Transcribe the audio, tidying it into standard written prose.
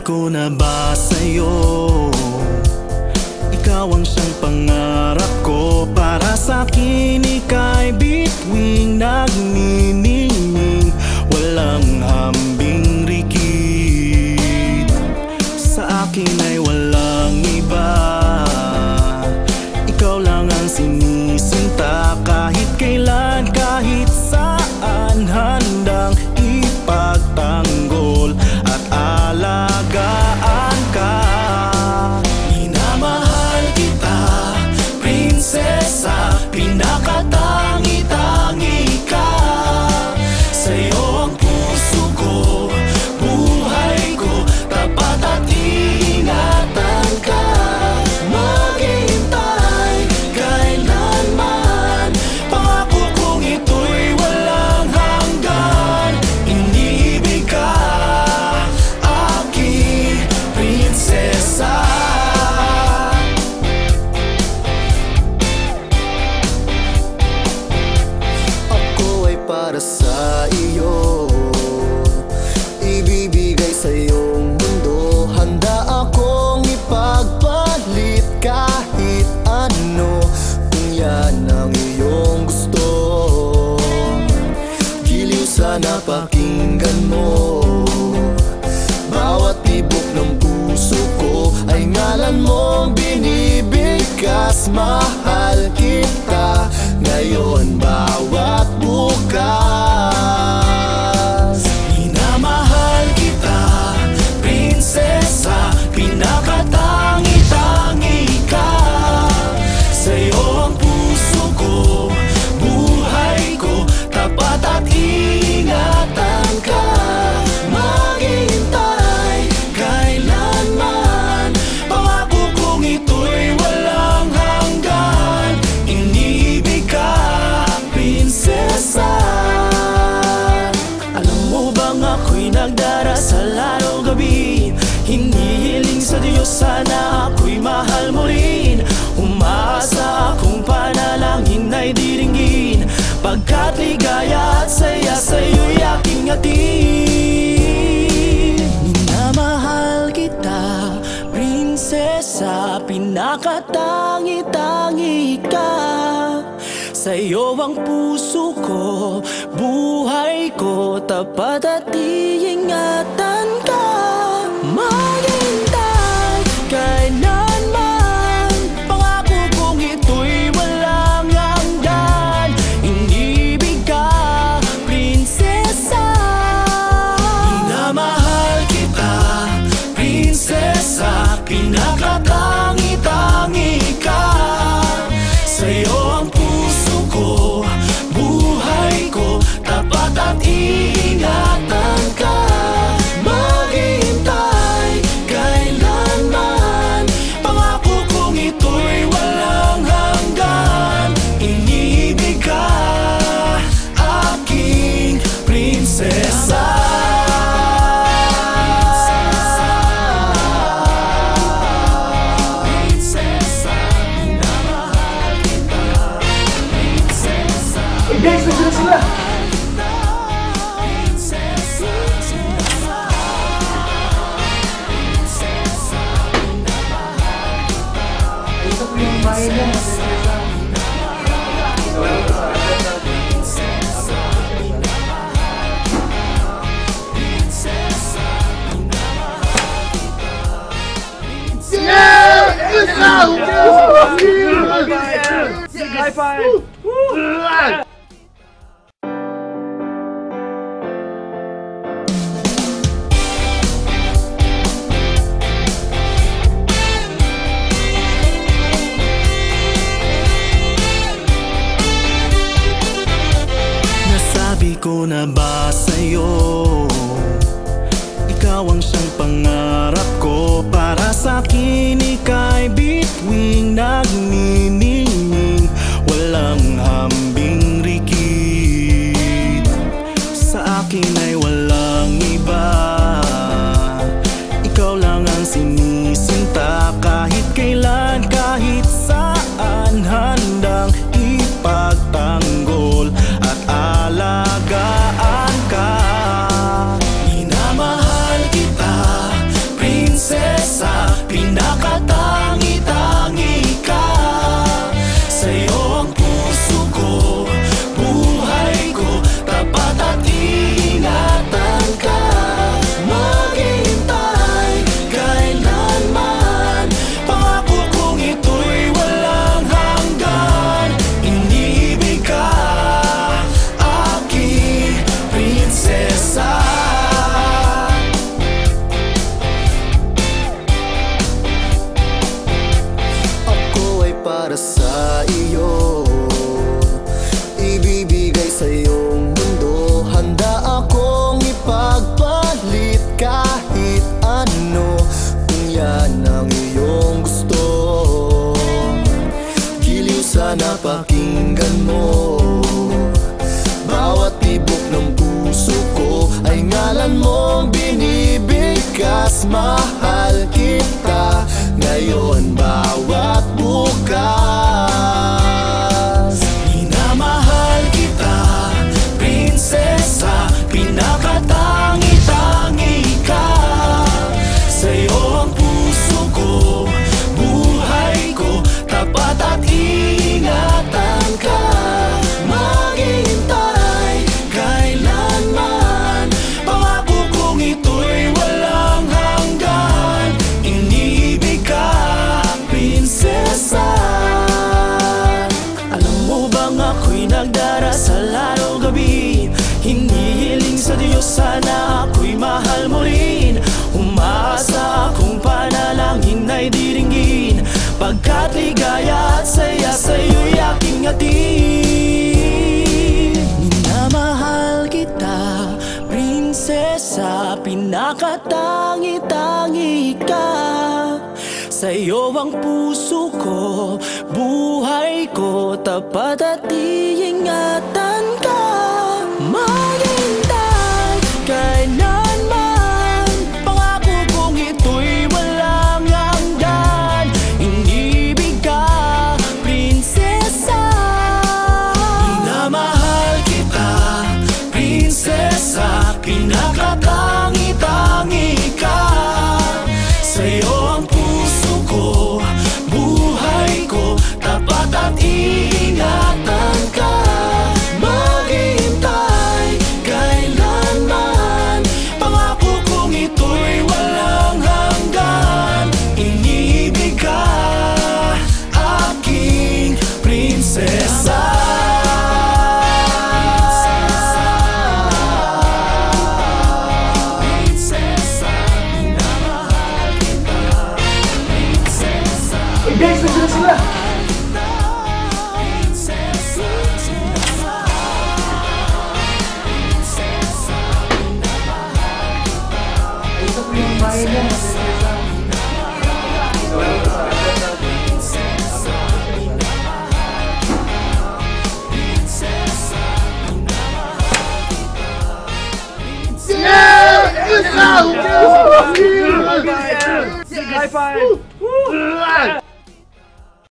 ko na ba sa'yo? Ikaw ang siyang pangarap ko. Para sa'kin ika'y bituing nagniningning, walang hambing rikit. Sa akin ay walang iba, ikaw lang ang sinisinta. Kahit kailan, kahit saan, handang ipagtanggol at alagaan ka. Minamahal kita, prinsesa, pinakatangi-tangi ka. Sa'yo ang puso ko, buhay ko, tapat at iingatan ka. Maghintay kailanman, pangako kong ito'y walang hanggan. Inibig ka, aking prinsesa. Ako ay para sa iyo, ibibigay sa iyong mundo. Handa akong ipagpalit kahit ano, kung yan ang iyong gusto. Giliw sana pakinggan mo, bawat tibok ng puso ko ay ngalan mong binibigkas. Mahal kita ngayon, bawat bukas. Minamahal kita, prinsesa, pinakatangi-tangi ka. Sa'yo ang puso ko, buhay ko, tapat at iingatan ka. Maghintay kailanman, pangako kong ito'y walang hanggan. Inibig ka, prinsesa. Alam mo bang ako'y nagdarasal araw gabi, hinihiling sa Diyos sana ako'y mahal mo rin. Umaasa akong panalangin ay diringgin, pagkat ligaya at saya sa'yo'y aking hatid. Minamahal kita, prinsesa, pinakatangi-tangi ka. Sa'yo ang puso ko, buhay ko, tapat at iingatan ka. Maghintay kailanman, pangako kong ito'y walang hanggan. Inibig ka, prinsesa. Minamahal kita, prinsesa, pinakatangi-tangi ka. Sa'yo ang puso ko, buhay ko, tapat at iingatan ka. Maghintay kailanman, pangako kong ito'y walang hanggan. Inibig ka, aking prinsesa. Guys, nandiyan na sila! Ito po yung bahay niya, prinsesa. High five! Nasabi ko na ba sa'yo, ikaw ang siyang pangarap ko. Para sa'kin ika'y bituing nagniningning, walang hambing rikit. Sa akin ay walang iba, ikaw lang ang sinisinta. Kahit kailan, kahit saan, handang ipagtanggol at alagaan ka. Minamahal kita, sana pakinggan mo. Bawat tibok ng puso ko ay ngalan mong binibigkas. Mahal kita ngayon, bawat bukas. Minamahal kita, prinsesa, pinakatangi-tangi ka. Sa'yo ang puso ko, buhay ko, tapat at ingatan ka. Maghihintay kailanman, pangako kong ito'y walang hanggan. Inibig ka, prinsesa. Alam mo bang ako'y nagdarasal araw-gabi, hinihiling sa Diyos sana ako'y mahal mo rin. Umaasa akong panalangin ay diringgin, pagkat ligaya at saya sa'yo'y aking hatid. Minamahal kita, prinsesa, pinakatangi-tangi ka. Sa'yo ang puso ko, buhay ko, tapat at iingatan ka. Maghintay kailanman, pangako kong ito'y walang hanggan. Inibig ka, prinsesa. Minamahal kita, prinsesa, pinakatangi-tangi ka. Sa'yo ang puso ko, buhay ko, tapat at iingatan ka. Maghihintay kailanman, pangako kong ito'y walang hanggan. Inibig ka, aking prinsesa. Guys, nandiyan sila! Ito po yung bahay niya. High five!